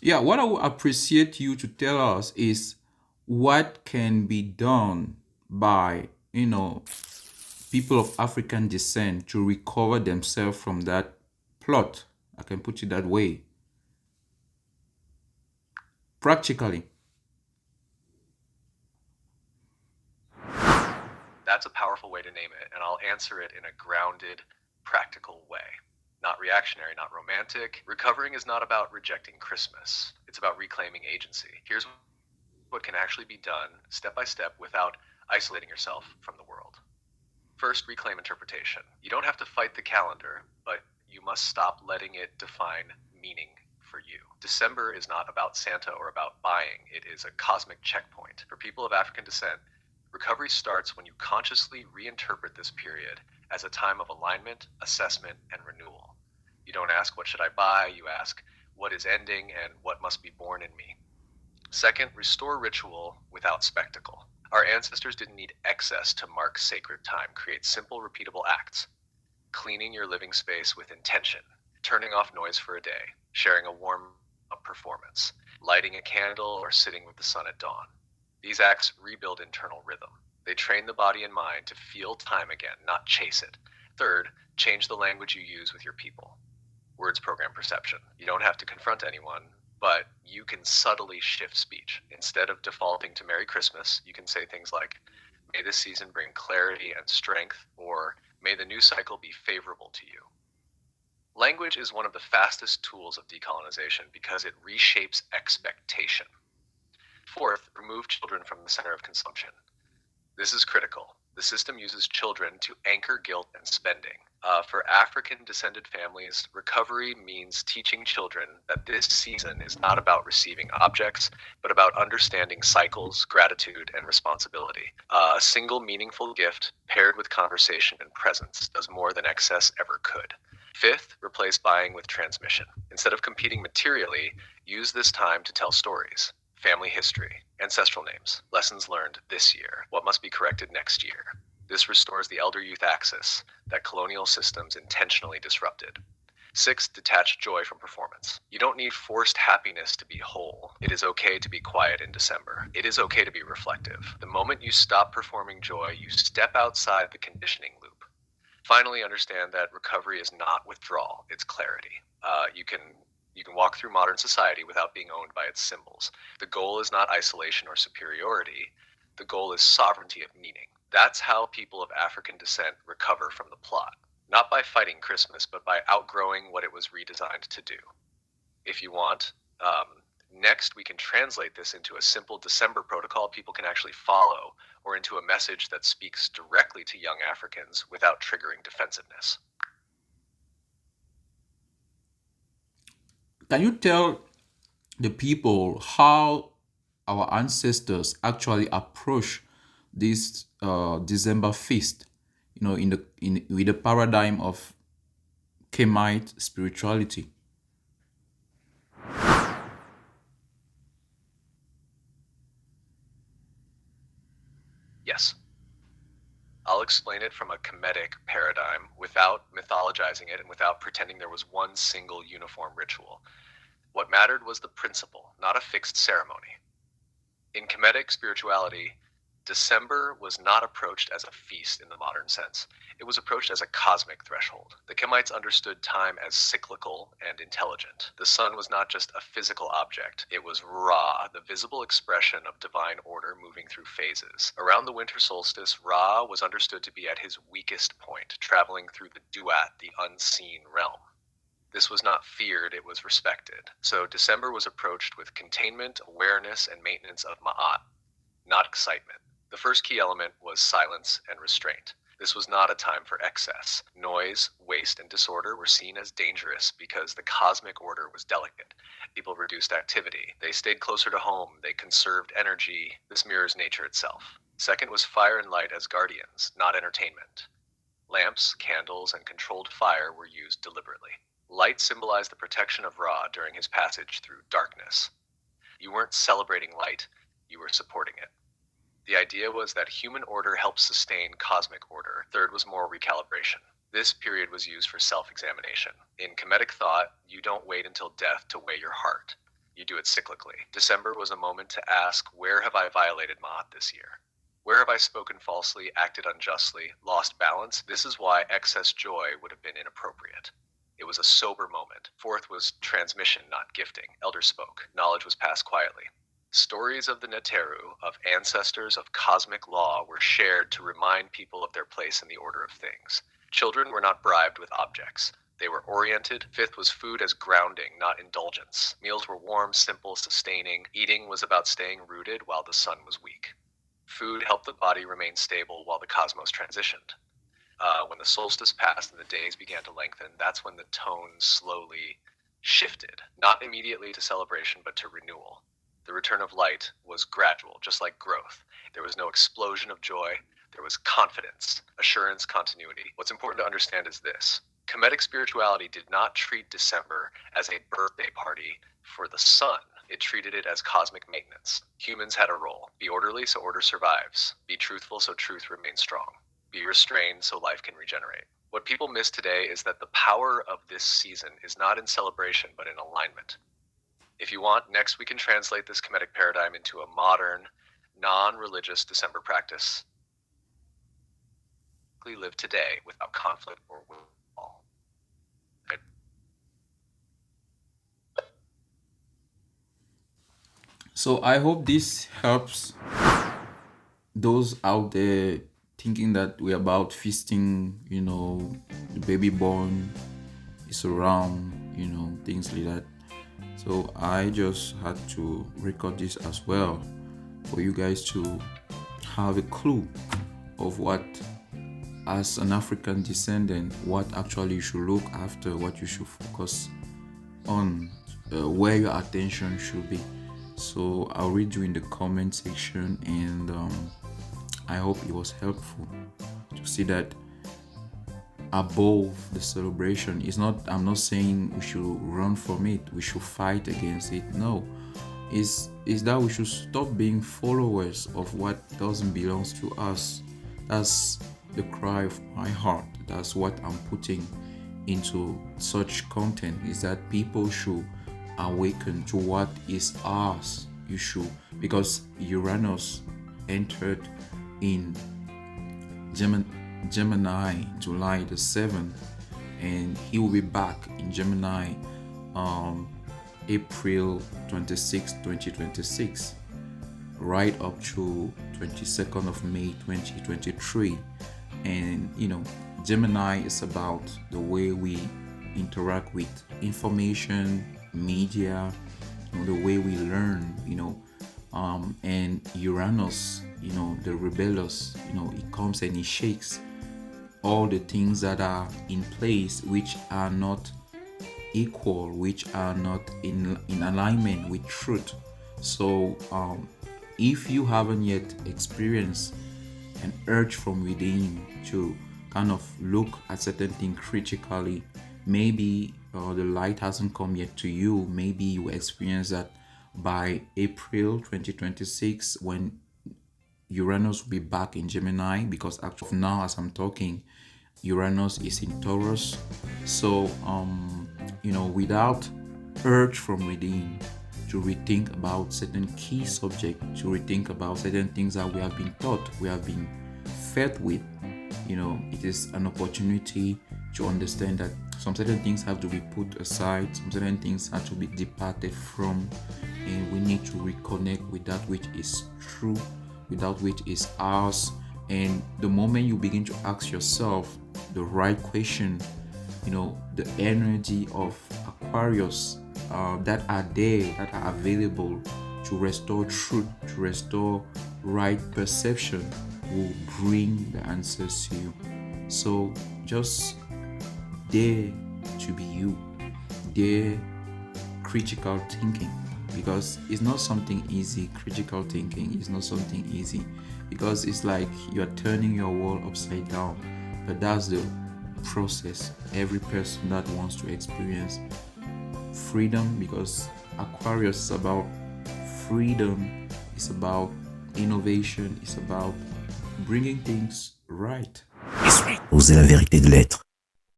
Yeah, what I would appreciate you to tell us is what can be done by, people of African descent to recover themselves from that plot. I can put it that way. Practically. That's a powerful way to name it, and I'll answer it in a grounded, practical way. Not reactionary, not romantic. Recovering is not about rejecting Christmas, it's about reclaiming agency. Here's what can actually be done step by step without isolating yourself from the world. First, reclaim interpretation. You don't have to fight the calendar, but you must stop letting it define meaning for you. December is not about Santa or about buying, it is a cosmic checkpoint. For people of African descent, recovery starts when you consciously reinterpret this period as a time of alignment, assessment, and renewal. You don't ask, what should I buy? You ask, what is ending and what must be born in me? Second, restore ritual without spectacle. Our ancestors didn't need excess to mark sacred time. Create simple, repeatable acts. Cleaning your living space with intention, turning off noise for a day, sharing a warm up performance, lighting a candle, or sitting with the sun at dawn. These acts rebuild internal rhythm. They train the body and mind to feel time again, not chase it. Third, change the language you use with your people. Words program perception. You don't have to confront anyone, but you can subtly shift speech. Instead of defaulting to Merry Christmas, you can say things like, may this season bring clarity and strength, or may the new cycle be favorable to you. Language is one of the fastest tools of decolonization because it reshapes expectation. Fourth, remove children from the center of consumption. This is critical. The system uses children to anchor guilt and spending. For African descended families, recovery means teaching children that this season is not about receiving objects, but about understanding cycles, gratitude, and responsibility. A single meaningful gift paired with conversation and presence does more than excess ever could. Fifth, replace buying with transmission. Instead of competing materially, use this time to tell stories. Family history, ancestral names, lessons learned this year, what must be corrected next year. This restores the elder-youth axis that colonial systems intentionally disrupted. Six, detach joy from performance. You don't need forced happiness to be whole. It is okay to be quiet in December. It is okay to be reflective. The moment you stop performing joy, you step outside the conditioning loop. Finally, understand that recovery is not withdrawal, it's clarity. You can walk through modern society without being owned by its symbols. The goal is not isolation or superiority. The goal is sovereignty of meaning. That's how people of African descent recover from the plot. Not by fighting Christmas, but by outgrowing what it was redesigned to do. If you want, next we can translate this into a simple December protocol people can actually follow, or into a message that speaks directly to young Africans without triggering defensiveness. Can you tell the people how our ancestors actually approach this December feast? In the in with the paradigm of Kemite spirituality. Yes, I'll explain it from a Kemetic paradigm without mythologizing it and without pretending there was one single uniform ritual. What mattered was the principle, not a fixed ceremony. In Kemetic spirituality, December was not approached as a feast in the modern sense. It was approached as a cosmic threshold. The Kemites understood time as cyclical and intelligent. The sun was not just a physical object, it was Ra, the visible expression of divine order moving through phases. Around the winter solstice, Ra was understood to be at his weakest point, traveling through the duat, the unseen realm. This was not feared, it was respected. So December was approached with containment, awareness, and maintenance of Ma'at, not excitement. The first key element was silence and restraint. This was not a time for excess. Noise, waste, and disorder were seen as dangerous because the cosmic order was delicate. People reduced activity. They stayed closer to home. They conserved energy. This mirrors nature itself. Second was fire and light as guardians, not entertainment. Lamps, candles, and controlled fire were used deliberately. Light symbolized the protection of Ra during his passage through darkness. You weren't celebrating light, you were supporting it. The idea was that human order helps sustain cosmic order. Third was moral recalibration. This period was used for self-examination. In Kemetic thought, you don't wait until death to weigh your heart. You do it cyclically. December was a moment to ask, where have I violated Ma'at this year? Where have I spoken falsely, acted unjustly, lost balance? This is why excess joy would have been inappropriate. It was a sober moment. Fourth was transmission, not gifting. Elders spoke. Knowledge was passed quietly. Stories of the Neteru, of ancestors of cosmic law, were shared to remind people of their place in the order of things. Children were not bribed with objects. They were oriented. Fifth was food as grounding, not indulgence. Meals were warm, simple, sustaining. Eating was about staying rooted while the sun was weak. Food helped the body remain stable while the cosmos transitioned. When the solstice passed and the days began to lengthen, that's when the tone slowly shifted, not immediately to celebration, but to renewal. The return of light was gradual, just like growth. There was no explosion of joy. There was confidence, assurance, continuity. What's important to understand is this. Kemetic spirituality did not treat December as a birthday party for the sun. It treated it as cosmic maintenance. Humans had a role. Be orderly so order survives. Be truthful so truth remains strong. Be restrained so life can regenerate. What people miss today is that the power of this season is not in celebration, but in alignment. If you want, next we can translate this Kemetic paradigm into a modern, non-religious December practice. We live today without conflict or wall. So I hope this helps those out there thinking that we're about feasting, the baby born is around, things like that. So I just had to record this as well for you guys to have a clue of what, as an African descendant, what actually you should look after, what you should focus on, where your attention should be. So I'll read you in the comment section, and I hope it was helpful to see that above the celebration is not, I'm not saying we should run from it, we should fight against it. No, is that we should stop being followers of what doesn't belong to us. That's the cry of my heart. That's what I'm putting into such content, is that people should awaken to what is ours. You should, because Uranus entered in Gemini July the 7th, and he will be back in Gemini April 26, 2026, right up to 22nd of May 2023. And Gemini is about the way we interact with information, media, the way we learn, and Uranus, the rebellious, it comes and it shakes all the things that are in place, which are not equal, which are not in alignment with truth. So if you haven't yet experienced an urge from within to kind of look at certain things critically, maybe the light hasn't come yet to you. Maybe you experience that by April 2026, when Uranus will be back in Gemini, because actually now as I'm talking, Uranus is in Taurus. So without urge from within to rethink about certain key subjects, to rethink about certain things that we have been taught, we have been fed with, it is an opportunity to understand that some certain things have to be put aside, some certain things have to be departed from, and we need to reconnect with that which is true, with that which is ours. And the moment you begin to ask yourself the right question, the energy of Aquarius that are there, that are available to restore truth, to restore right perception, will bring the answers to you. So just dare to be you, dare critical thinking, because it's not something easy. Critical thinking is not something easy, because it's like you're turning your world upside down. But that's the process. Every person that wants to experience freedom, because Aquarius is about freedom, it's about innovation, it's about bringing things right. Osez la vérité de l'être.